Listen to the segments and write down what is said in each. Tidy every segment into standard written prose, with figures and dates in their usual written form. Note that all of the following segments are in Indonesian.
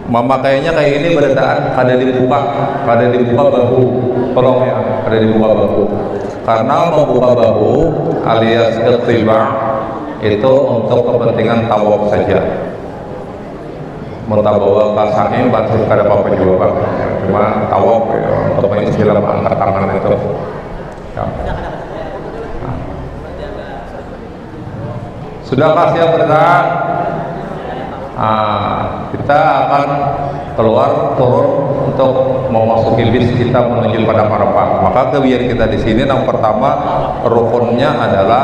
memakainya kayak ini berdasarkan kada dibuka bahu, tolong ya, kada dibuka bahu, karena membuka bahu alias ittiba itu untuk kepentingan tawaf saja. Mentabawa pasangnya bantu kada apa-apa juga Pak, cuma tawaf ya, untuk mengistilah angkat tangan itu ya. Sudahkah siap bertahan? Kita akan keluar turun untuk memasuki bis kita menuju pada Arafah. Maka kebiasaan kita di sini yang pertama rukunnya adalah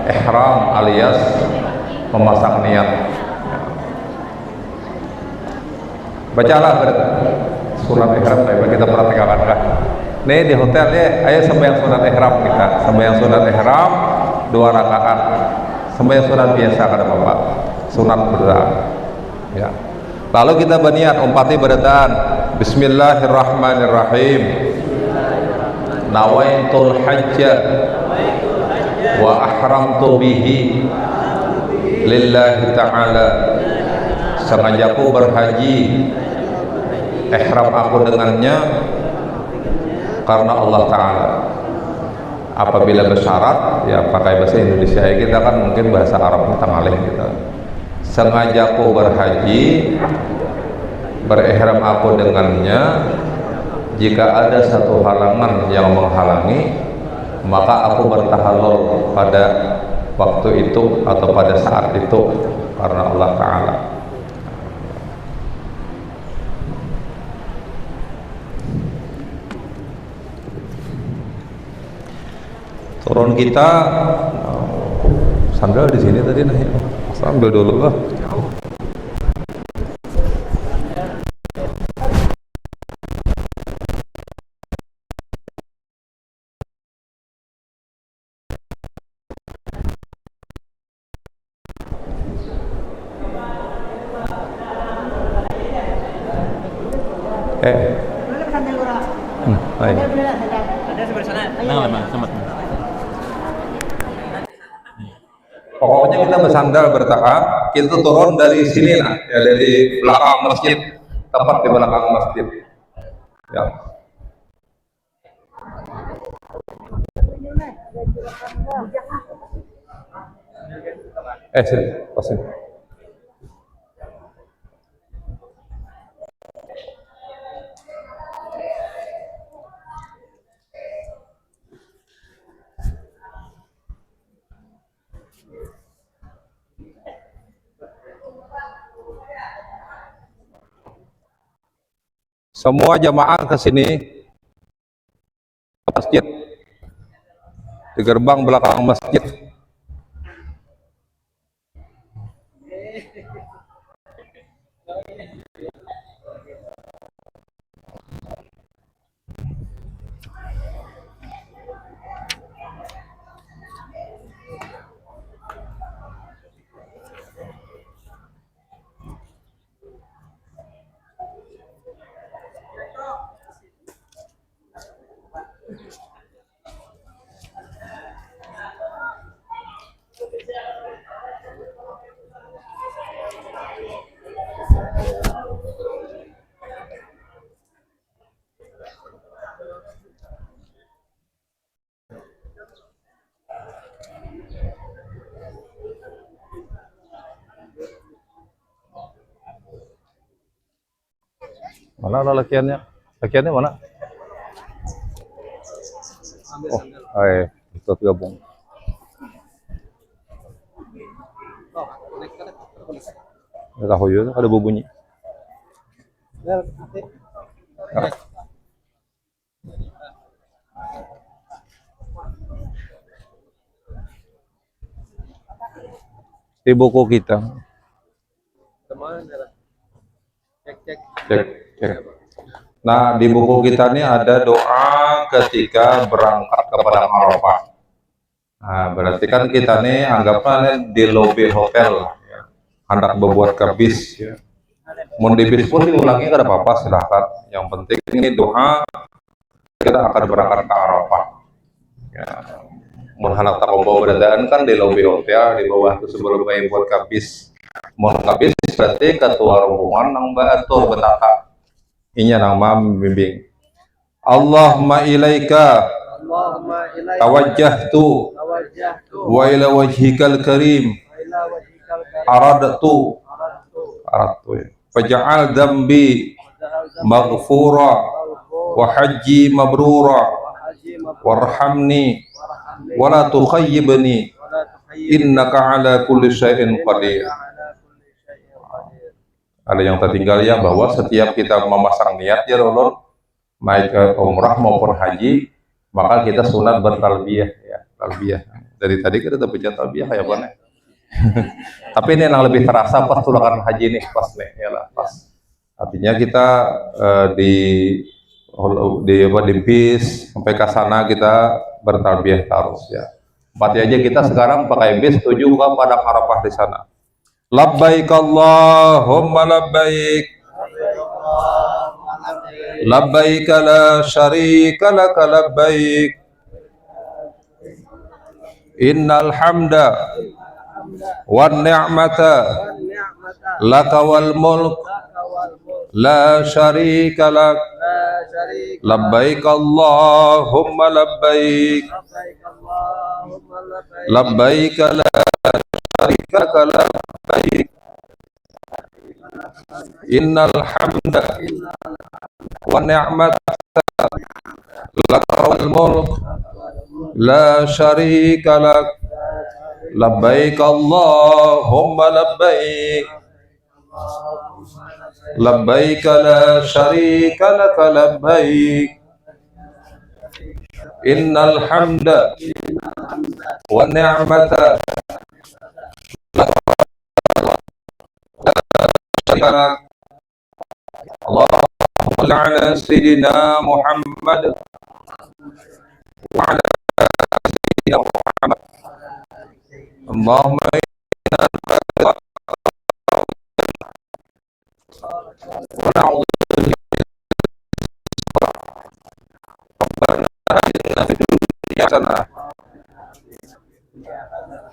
ihram alias memasang niat. Bacalah surat ihram kita perhatikan kan. Nih di hotel ya, ayo sembahyang surat ihram kita. Sembahyang surat ihram 2 rakaat. Sembahyang surat biasa kada Bapak. Sunat berdoa. Ya. Lalu kita berniat umpati berdaan Bismillahirrahmanirrahim. Nawaitul hajja wa ahramtu bihi lillahi ta'ala. Sengajaku berhaji, ihram aku dengannya karena Allah Ta'ala. Apabila bersyarat ya pakai bahasa Indonesia ya, kita kan mungkin bahasa Arabnya tangalih kita. Sengajaku berhaji, berihram aku dengannya, jika ada satu halangan yang menghalangi maka aku bertahallul pada waktu itu atau pada saat itu karena Allah Ta'ala. Turun kita sandal di sini tadi nah ya. Sambil dulu lah. Pokoknya kita bersandar bertahap, kita turun dari sini lah, ya dari belakang masjid, tepat di belakang masjid. Ya. Sini, sini. Semua jamaah ke sini masjid di gerbang belakang masjid. Mana lakiannya? Lakiannya mana? Oh, itu gabung. Tahu ya, ada bunyi. Ya. Di buku kita. Cek. Nah, di buku kita ini ada doa ketika berangkat ke padang Arafah. Nah, berarti kan kita nih anggapnya di lobi hotel, ya. Hendak berbuat ke bis. Ya. Mau di bis pun diulangi kada apa-apa, silahkan. Yang penting ini doa kita akan berangkat ke Arafah. Ya. Mau hendak tak bawa beradaan kan di lobi hotel, di bawah itu sebelum buat ke bis. Mun habis berarti ketua rombongan nang baatur betaka. Inya nang mam bimbing. Allahumma ilaika tawajjahtu wa ila wajhikal karim aradtu faj'al dhanbi maghfura wa hajji mabrura warhamni wa la tukhayyibni innaka ala kulli syai'in qadir. Ada yang tertinggal ya, bahwa setiap kita memasang niat ya ulun baik ke umrah maupun haji, maka kita sunat bertalbiyah ya, talbiyah. Dari tadi kita udah baca talbiyah ya Bang. Tapi ini yang lebih terasa pas tulakan haji nih, pas nih ya lah, pas. Artinya kita di bis sampai ke sana kita bertalbiyah terus ya. Berarti aja kita sekarang pakai bis tuju ke Padang Arafah di sana. Labbaik Allahumma labbaik labbaik la syarika laka labbaik innal hamda wan ni'mata laka wal mulk la syarika lak labbaik Allahumma labbaik labbaik la syarika laka labbaik innal hamda wan ni'mata laka wal mulk la syarika lak labbaik Allahumma labbaik labbaik la syarika laka labbaik innal hamda wan ni'mata laka Allahumma ala sayyidina Muhammad wa ala sayyidina Muhammad Allahumma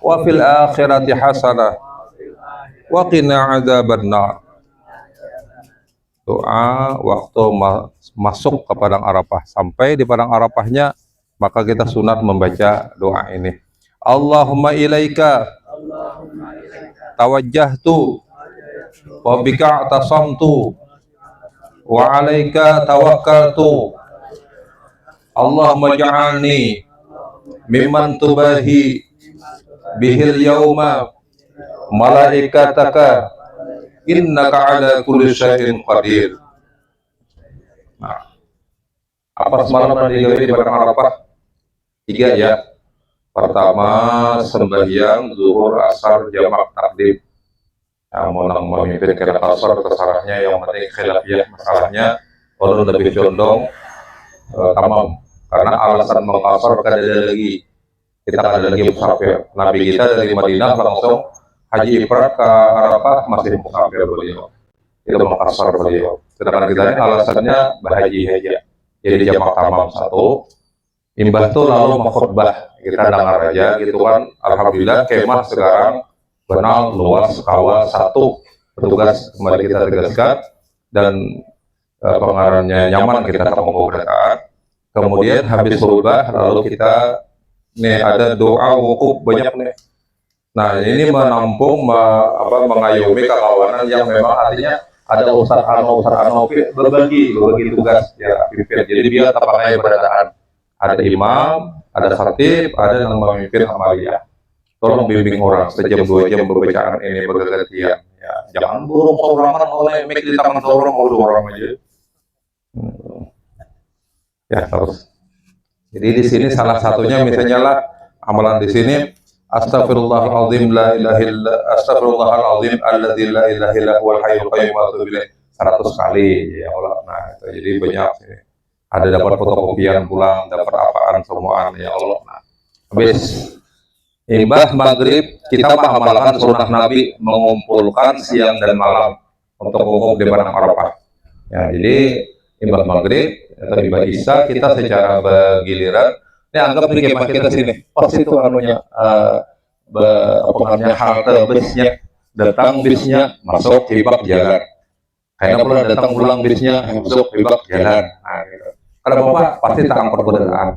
wa fil akhirati hasanah wa qina adzabannar. Doa waktu masuk ke Padang Arafah, sampai di Padang Arafahnya maka kita sunat membaca doa ini. Allahumma ilaika tawajjahtu wa bika atasamtu wa alaika tawakkaltu Allahumma ja'alni mimman tubahi bihil yauma malaikataka innaka ala kulli syai'in qadir. Nah, apa semalam tadi di Padang Arafah? 3 ya. Pertama sembahyang zuhur asar jamak takdim. Yang mau memimpin khilaf asar terserahnya, yang penting khilafiyah masalahnya kalau lebih condong tamam. Karena alasan mengkasar kan ada lagi, kita ada lagi musafir. Nabi kita dari Madinah langsung haji ifrad ke Arafah masih musafir beliau, itu mengkasar beliau. Sedangkan kita ini alasannya berhaji aja, jadi jamak tamam 1. Imbah itu lalu mengkhutbah, kita dengar aja gitu kan. Alhamdulillah kemah sekarang benar luas kawah 1, petugas kembali kita tegaskan dan pengarahnya nyaman, kita tak mau berdekatan. Kemudian habis khutbah lalu kita nih ada doa wukuf banyak nih. Nah ini menampung mengayomi kawanan yang memang artinya ada ustaz ano berbagi tugas ya pimpin. Jadi biar terpakai berdekatan. Ada imam, ada khatib, ada yang memimpin amaliyah. Tolong bimbing orang sejam 2 jam pembacaan ini bergantian. Ya, jangan burung sorangan oleh mic di tangan seorang orang aja. Ya terus. Jadi di sini salah satunya misalnya lah amalan di sini Astaghfirullahaladzim la ilaha illa astaghfirullahaladzim alladzi la ilaha illa huwal hayyul qayyum wa atubu ilaih 100 kali ya Allah. Nah, itu jadi banyak sini. Ada dapat fotokopian pulang, dapat apaan semuaan ya Allah. Nah, habis imbah maghrib kita mengamalkan sunnah Nabi mengumpulkan siang dan malam untuk wukuf di Padang Arafah. Ya, jadi imbah maghrib atau imbah isya kita secara bergiliran. Ini anggap nih kemah kita sini, pas itu anunya halte busnya datang bisnya masuk hibak jalan. Kayaknya pula datang pulang bisnya masuk hibak jalan. Nah, gitu. Kada bapak pasti tak angkut kendaraan.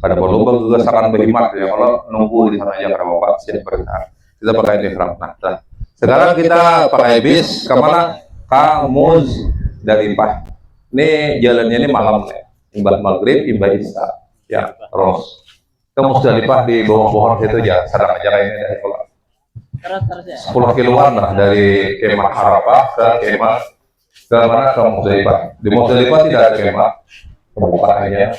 Kada perlu bergesakan berhimat ya, kalau nunggu di sana aja kada bapak siap bergerak. Kita pakai ihram. Nah, sekarang kita pakai bis kemana? Ka Muzdalifah. Ini jalannya ini malam ya. Imbas maghrib, imbas isya. Ya, terus ke Muzdalifah di bawah pohon situ aja, sedang aja kayak ini dari 10 kiloan lah dari kemah Arafah ke kemah ke mana ke Muzdalifah. Di Muzdalifah tidak ada kemah, pembukaan aja.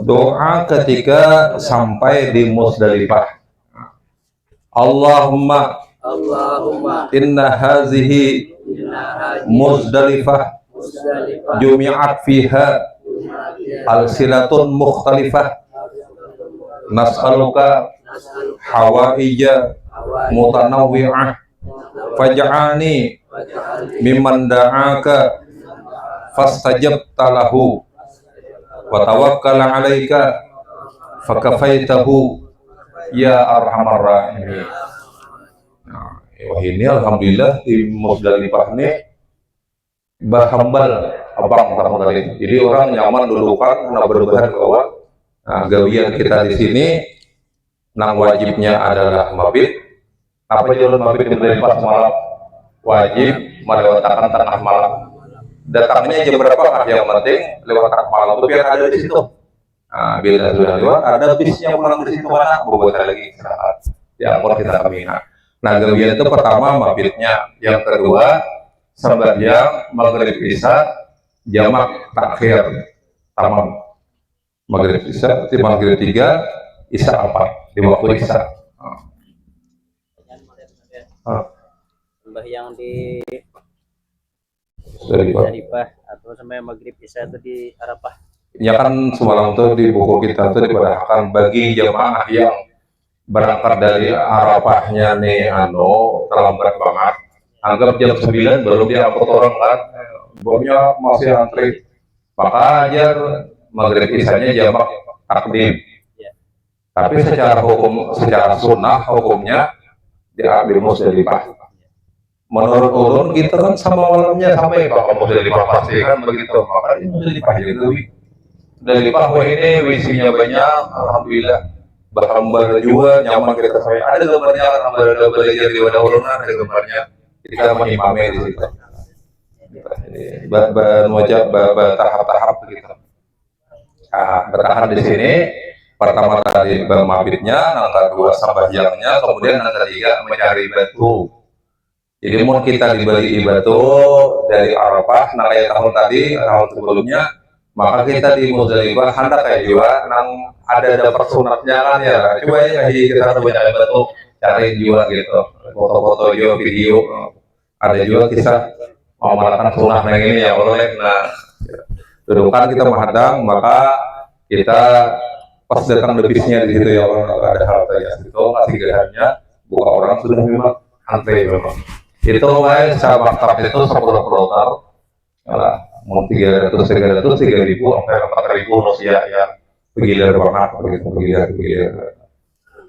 Doa ketika sampai di Muzdalifah. Allahumma inna hazihi Muzdalifah jumi'at fiha al-silatun mukhtalifah nas'aluka hawaija mutanawwi'ah faj'alni mimman da'aka fastajabta lahu wa tawakkala 'alaika fakafaitahu ya arhamar rahimin. Nah, ini alhamdulillah di Muzdalifah ini bahambal abang pertama kali. Jadi orang nyaman dulukan nak berbahan bahwa gawian kita di sini nang wajibnya adalah mabit. Apa jalan mabit di Muzdalifah semalam? Wajib melewatkan tengah malam. Datangnya jam berapa? Yang penting lewat tengah malam itu biar ada di situ. Nah, bila sudah lewat, ada bisnya pulang di situ mana? Buat lagi istirahat. Ya, kalau kita ke Mina. Nah, gawian itu pertama mabitnya, yang kedua sembahyang maghrib isya jamak takhir tamam. Maghrib isya, di maghrib 3, isya 4 di waktu isya. Sembahyang di Muzdalifah atau sampai maghrib isya itu di Arafah. Ya kan semalam tuh di buku kita tuh dipadahkan bagi jamaah yang berangkat dari Arafahnya nih terlambat banget. Anggap jam 9 belum diangkut orang kan, bomnya masih antri. Maka aja maghrib isyanya jamak takdim. Tapi secara hukum, secara sunnah hukumnya diambil Muzdalifah. Menurut ulun kita kan sama malamnya sampai Pak Muzdalifah pasti kan begitu. Maka ini Muzdalifah juga Muzdalifah ini wisinya banyak, alhamdulillah. Berhambar juga nyaman kita sampai. Ada gambarnya ada belajar di wadah ulun, ada gambarnya. Kita mengimami di situ. Wajah bertahap-tahap begitu. Nah, bertahan di sini. Pertama tadi mabitnya, yang kedua sembahyangnya, kemudian yang ketiga mencari batu. Jadi mau kita diberi batu dari Arafah, nah kayak tahun tadi, tahun sebelumnya, maka kita di Muzdalifah hendak kayak juga, nang ada sunatnya kan ya. Coba ya kita coba cari batu, cari juga gitu, foto-foto juga, video. Ada juga kisah mau melakukan sunah yang ini ya Allah. Nah, dudukan kita menghadang, maka kita pas datang lebihnya di situ ya orang ada hal ya itu kasih gerahannya buka orang sudah memang antri memang itu saya maktab itu 10 kloter lah mau 300 300 3.000 sampai 4.000 Rusia ya bergilir banget begitu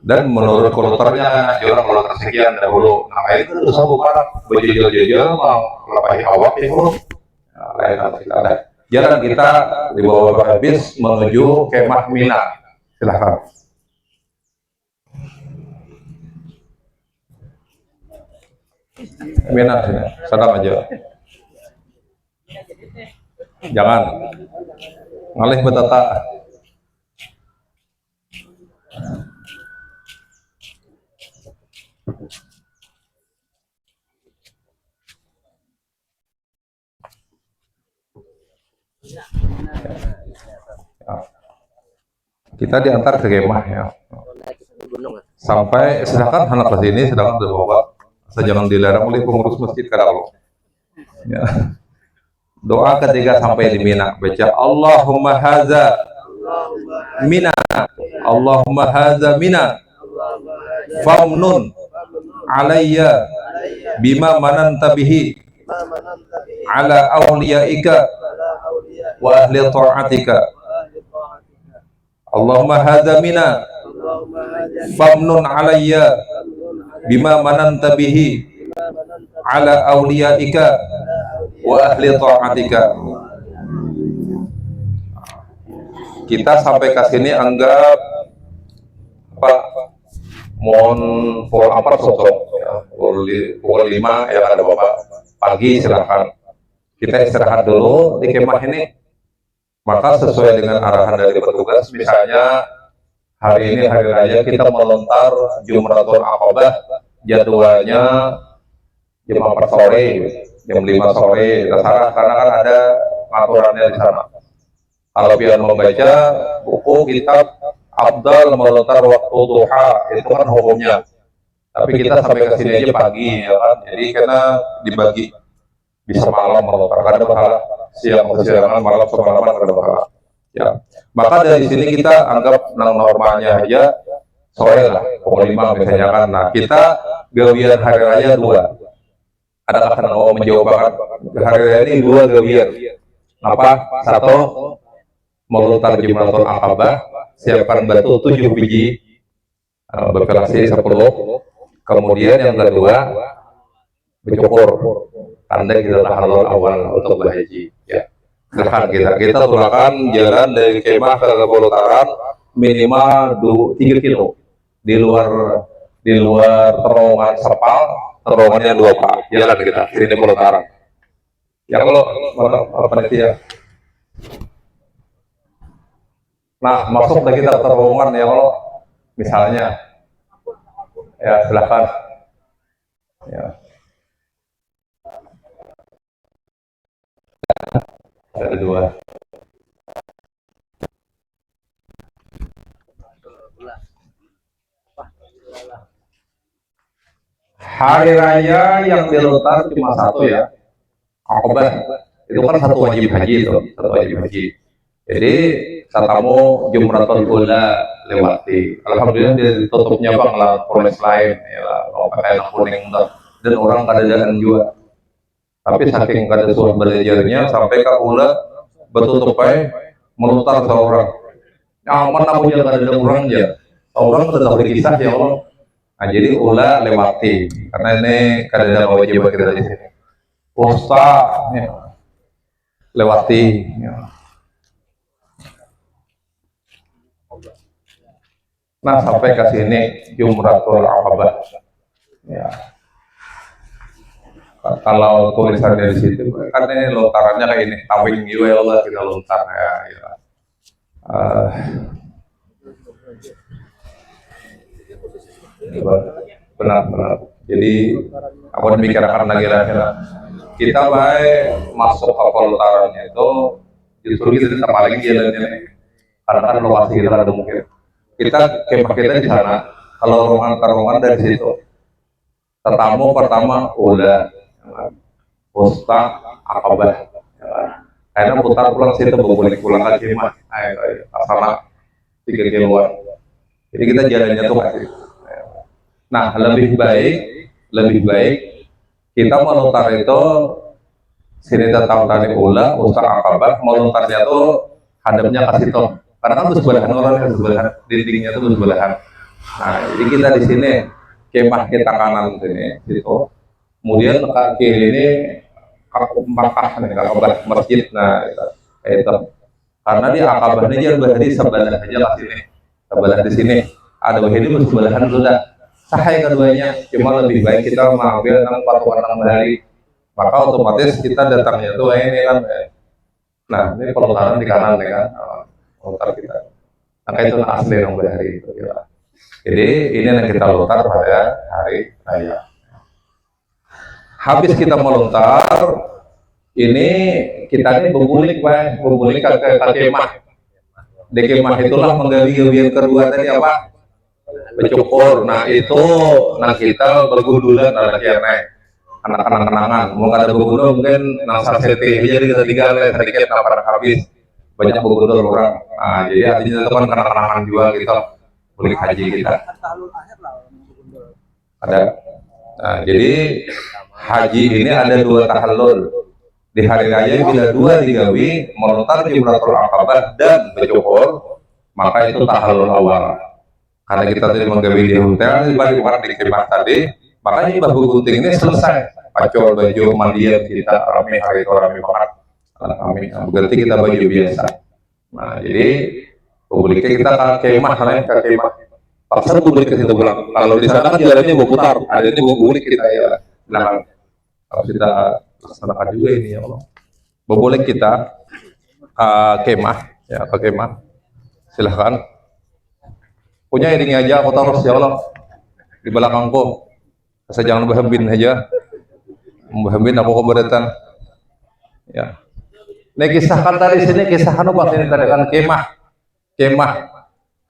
dan menurut kloternya orang kloter sekian dahulu nah itu susah bukan berjejel-jejel mau lepahi awak itu lain kita ada jalan kita di bawah habis menuju kemah Mina. Silahkan. Mina, salam aja. Jangan. Ngalih betata. Kita diantar ke kemah ya. Sampai sedangkan anak ke sini sedangkan berbawa jangan dilarang oleh pengurus masjid kalau ya. Doa ketika sampai di Mina, baca Allahumma haza Mina, Allahumma haza Mina, famnun alayya bima mananta bihi ala awliyaika wa ahli ta'atika. Allahumma haza Mina, famnun alayya bima mananta bihi ala awliyaika wa ahli ta'atika. Kita sampai ke sini anggap Pak mohon pukul 4 sosok ya, pukul 5 ya ada Bapak pagi silahkan kita istirahat dulu di kemah ini, maka sesuai dengan arahan dari petugas, misalnya hari ini hari raya kita melontar Jumratul Aqabah, jadwalnya jam 4 sore, jam 5 sore, terserah karena kan ada aturannya di sana. Kalau biar membaca buku kitab Abdal melontar waktu duha itu kan hukumnya, tapi kita sampai ke sini aja pagi ya kan, jadi karena dibagi bisa malam melontar, ada pahala siang kesiangan, malam semalaman ada pahala ya. Maka dari sini kita anggap normalnya aja sore lah pukul 5 misalnya kan. Nah kita gawian hari raya 2, adakah kan mau menjawab hari raya ini 2 gawian apa? 1 melontar Jumratul Aqabah, siapkan batu 7 biji, berkelasi 10. Kemudian yang kedua bercukur, tanda kita halal awal untuk berhaji. Ya, silahkan kita tulakan jalan dari kemah ke pelontaran minimal 3 kilo di luar terowongan Sepal, terowongannya 2 Pak. Jalan kita sini pelontaran. Ya kalau apa nanti ya. Nah, masuk ke kita terowongan ya kalau misalnya ya silahkan ya. Ada 2. Hari raya yang dilontar cuma 1 ya, Aqabah itu kan 1 wajib haji itu, 1 wajib haji. Jadi satamu Jumratul Ula lewati. Alhamdulillah dia ditutupnya Bang lah promes lain ya kalau pakai kuning dan orang kada jalan juga. Tapi saking kada suruh belajarnya sampai ke Ula betutup melontar seorang. Nyaman namanya kada ada orang aja. Orang tetap berkisah ya Allah. Nah, jadi Ula lewati karena ini kada ada wajib kita di sini. Posta ya, lewati ya. Nah sampai ke sini Jumratul Aqabah ya. Kalau tulisan dari situ kan ini lontarannya kayak ini, tawing ya Allah kita lontar ya, ya. Benar. Jadi aku memikirkan lagi kita baik masuk ke pelontarannya itu justru kita tetap paling jalannya karena kan lokasi kita ada mungkin. Kita kemah kita di sana, kalau rombongan dari situ, tetamu pertama udah Posta Aqabah, karena putar pulang situ boleh pulang ke kemah, sama 3 kiloan. Jadi kita jalannya tuh kasih. Nah lebih baik kita melontar itu sini tetap tadi ula Posta Aqabah, melontarnya tuh hadapnya kasih toh. Karena kan bersebelahan orang yang bersebelahan, dindingnya itu bersebelahan. Nah, jadi kita di sini kemah kita kanan sini, situ. Kemudian ke kiri ini Makkah nih, Aqabah masjid. Nah, itu. Karena di Aqabah ini jangan berhenti sebelah aja lah sini, sebelah di sini. Ada wahidi bersebelahan sudah. Sahai keduanya, cuma lebih baik kita mengambil 6 hari. Maka otomatis kita datangnya tuh ini kan. Nah, ini pelontaran di kanan nih kan. Lontar kita, maka itu asli yang berhari itu ya. Jadi ini yang kita lontar pada hari raya. Habis kita melontar, ini kita ini berguling ke kemah. Di kemah itulah menggali-gali kedua tadi apa? Bercukur. Nah itu, kita bergundulan ada kianai. anak-anak kenangan. Mau ada begundo mungkin nasa sete jadi kita tinggal sedikit lapar habis banyak begundo orang. Nah, jadi artinya itu kan kenangan juga kita beli haji kita. Ada. Nah, jadi haji ini ada 2 tahallul. Di hari raya bila 2 digawi melontar Jumratul Aqabah dan bercukur, maka itu tahallul awal. Karena kita tadi menggawi di hotel, balik orang di kemah tadi, makanya bahu gunting ini selesai. Pacol baju mandian kita rame hari itu rame banget. Kami berarti kita baju biasa. Nah, jadi publiknya kita ke kemah, ke kemah. Pasar publik ke situ pulang. Kalau di sana kan jalannya berputar, ada ini publik kita ya. Nah, kalau kita laksanakan juga ini ya Allah. Boleh kita kemah, ya ke kemah. Silahkan. Punya ini aja aku taruh ya Allah di belakangku. Saya jangan berhembin aja. Berhembin aku keberatan. Ya. Ini kisahkan tadi sini kisahkan apa ini tadi kan kemah. Kemah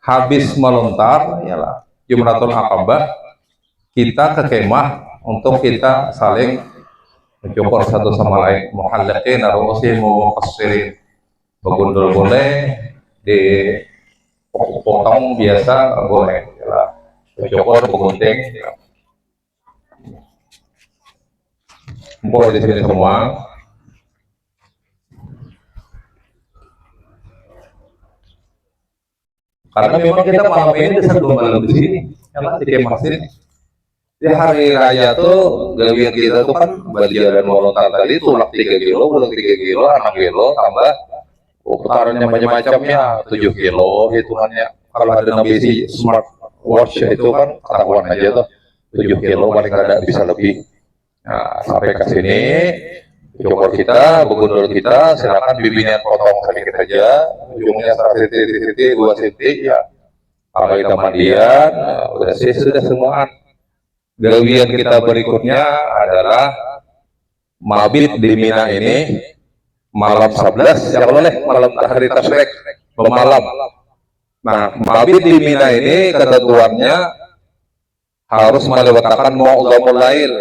habis melontar ialah Jumratul Aqabah, kita ke kemah untuk kita saling mencukur satu sama lain, muhalliqin ru'usihim wa muqassirin. Begundul boleh, dipotong biasa boleh, mencukur begunting. Boleh di sini semua. Karena memang kita malam ini diserbu malam di sini, ya di kemah sini. Di hari raya tuh gawian kita tuh kan berjalan melontar tadi tulak 3 kilo, pulang 3 kilo, 6 kilo, tambah putarannya macam-macam ya 7 kilo hitungannya. Kalau ada navigasi smart watch itu kan ketahuan aja tuh 7 kilo paling ada bisa lebih. Nah, sampai ke sini cukur kita, begundul kita, silakan bibinya potong sedikit aja, ujungnya 1 cm, 2 cm ya. Kalau kita mandian, udah sih sudah semua. Gawian kita berikutnya adalah mabit di Mina ini malam 11 ya boleh malam hari tasyrik pemalam. Nah, mabit di Mina ini ketentuannya harus melewatkan mu'dhamul lail,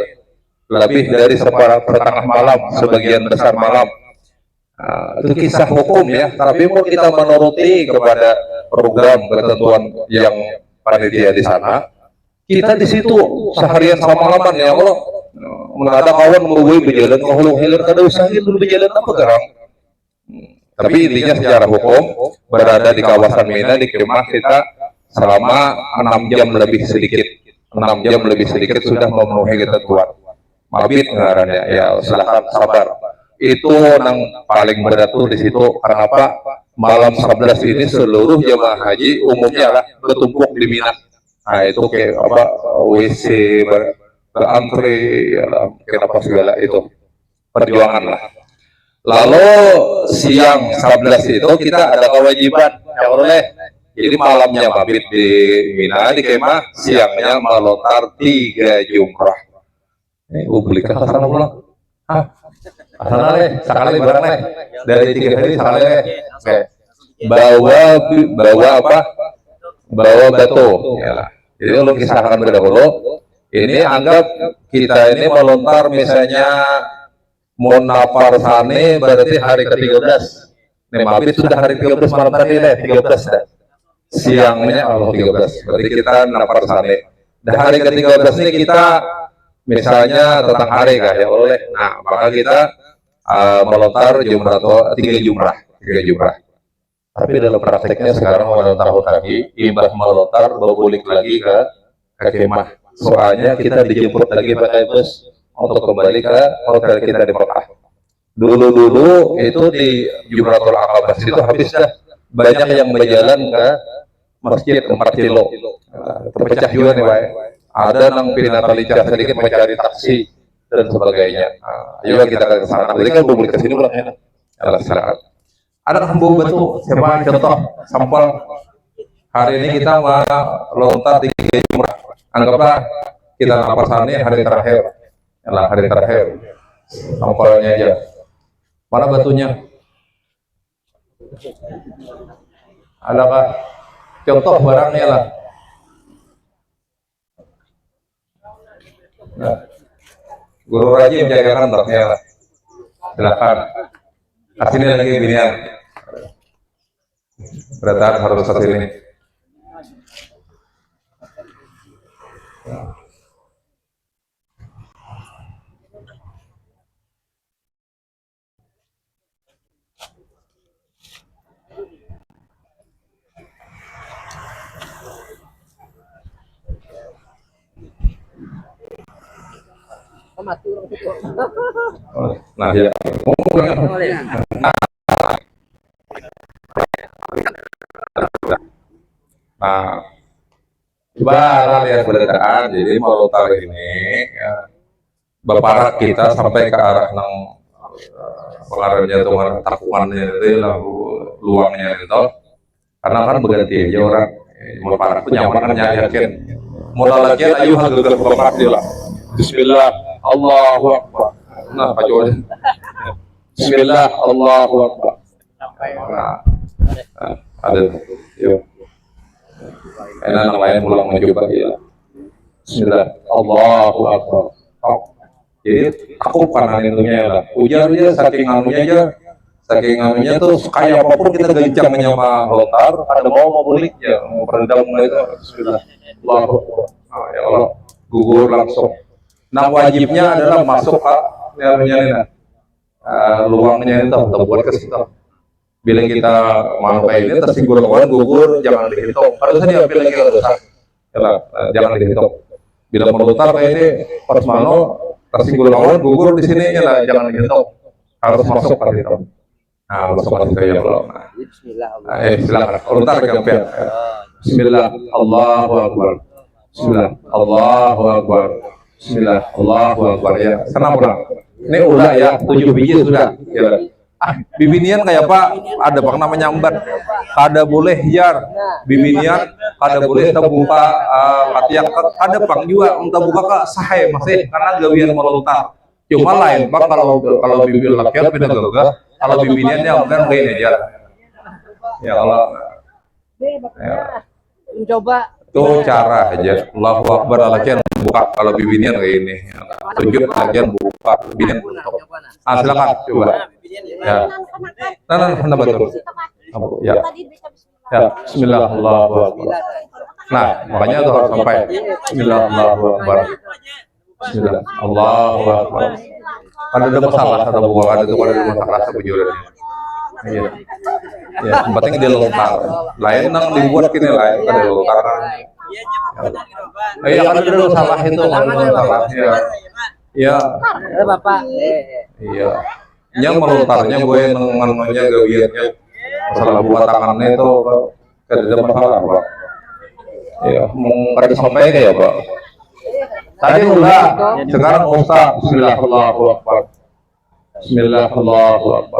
lebih dari sepertengah malam, sebagian besar malam. Nah, itu kisah hukum ya, tapi mau kita menuruti kepada program ketentuan yang panitia di sana, kita di situ seharian semalaman ya Allah. Menada kawan membuat berjalan ke hulu hilir kada usah dulu berjalan apa garang. Tapi intinya secara hukum berada di kawasan Mina di kemah kita selama 6 jam lebih sedikit. 6 jam lebih sedikit sudah memenuhi ketentuan. Mabit ngarannya ya silakan sabar. Itu yang paling berat tuh di situ. Kenapa? Malam 11 ini seluruh jemaah haji umumnya lah bertumpuk di Mina. Nah itu kayak apa WC berantre ya kenapa segala itu perjuangan lah. Lalu siang 11 itu kita ada kewajiban yang boleh. Jadi malamnya mabit di Mina di kemah, siangnya melontar 3 jumrah. Ini publik ke sana pulang. Sana leh, sekali barang leh. Dari 3 hari sekali leh. Bawa apa? Bawa batu. Ya. Jadi kalau kisahkan berdahulu, ini anggap kita ini melontar misalnya Munafar Sane berarti hari ke-13. Nih mabit sudah hari ke-13 malam tadi leh, 13 dah. Siangnya Allah 13. Berarti kita Munafar Sane. Dan hari ke-13 ini kita misalnya tentang hari kah ya oleh. Nah, maka kita melontar jumrah 3 jumrah, 3 jumrah. Tapi dalam prakteknya sekarang melontar lagi, imbas melontar berbalik lagi ke kemah. Soalnya kita dijemput lagi pakai bus untuk kembali ke hotel kita di Mekah. Dulu itu di Jumratul Aqabah itu habis dah banyak yang berjalan ke masjid 4 kilo. Terpecah juga nih, Pak. Ada yang pindah lincah sedikit mencari taksi dan sebagainya. Ayo kita ke sana. Jadi kan publik ke sini pulang ya. Silakan. Ada hambung batu, siapa contoh sampel hari ini kita melontar 3 jumrah. Anggaplah kita napasannya hari terakhir, yalah hari terakhir. Sampelnya aja. Mana batunya? Adakah contoh barangnya lah? Nah, Guru Rajim jagakan doknya. Silakan. Sini lagi binian. Berarti harus ke sini. Nah, ya. Nah, coba lihat berdasarkan. Jadi melontar ini ya, berparak kita sampai ke arah nang pengaruhnya itu takuannya itu lalu luangnya itu. Karena kan berganti aja orang melontar itu nyaman kan yakin. Modal lagi ayo hadir berparak dia lah. Bismillah, Allahu Akbar. Nah, Pak Jokowi. Bismillah, Allahu Akbar. Nah, ada, yuk. Enak yang lain pulang mencoba ya. Bismillah, Allahu Akbar. Oh. Jadi aku kanan itunya lah. Ujar dia saking anunya tuh kayak apapun kita gencang menyama lontar, ada mau balik ya, mau peredam itu. Bismillah, Allahu Akbar. Oh, ya Allah, gugur langsung. Nah wajibnya adalah masuk ke luangnya itu, atau buat ke situ. Bila kita mangkai ini tersinggung kawan gugur, jangan dihitung. Harusnya diambil lagi ke dosa. Jangan dihitung. Bila melutar kayak ini pas mano tersinggung kawan gugur di sini ya jangan dihitung. Harus masuk ke situ. Nah masuk ke situ ya Allah. Silakan. Lutar ke kampian. Bismillah, Allahu Akbar. Bismillah, Allahu Akbar. Bismillah, Allahu Akbar ya. Senang pulang. Ini udah ya 7 biji sudah. Ya. Bibinian kayak apa? Ada bang namanya nyambat. Kada boleh jar. Bibinian kada boleh terbuka katiak. Ada bang juga terbuka ke sahe masih karena gawian melontar. Cuma lain bang kalau bibir lakiat beda gagah. Kalau bibiniannya bukan lain aja. Ya kalau ya. Mencoba Itu cara aja. Allahu Akbar lakian buka kalau bibinian kayak ini. Sujud lakian buka bibinian tutup. Silakan coba. Ya. Nah, betul. Ya. Ya, Bismillah, Allahu Akbar. Nah, makanya itu harus sampai Bismillah, Allahu Akbar. Bismillah, Allahu Akbar. Kan ada masalah atau bukan ada tuh ada masalah sebujurnya. Iya. Ya, yang penting dia lontar. Lain nang dibuat kini lain kada lontar. Iya, kan ada salah itu, salah. Ya. Ya. Bapak. Iya. Yang melontarnya gue nengannya gawiannya masalah buat tangannya itu kada masalah Pak. Iya, mau kada sampai kayak Pak. Tadi udah, sekarang usah Bismillah Allahu Akbar. Bismillah Allahu Akbar.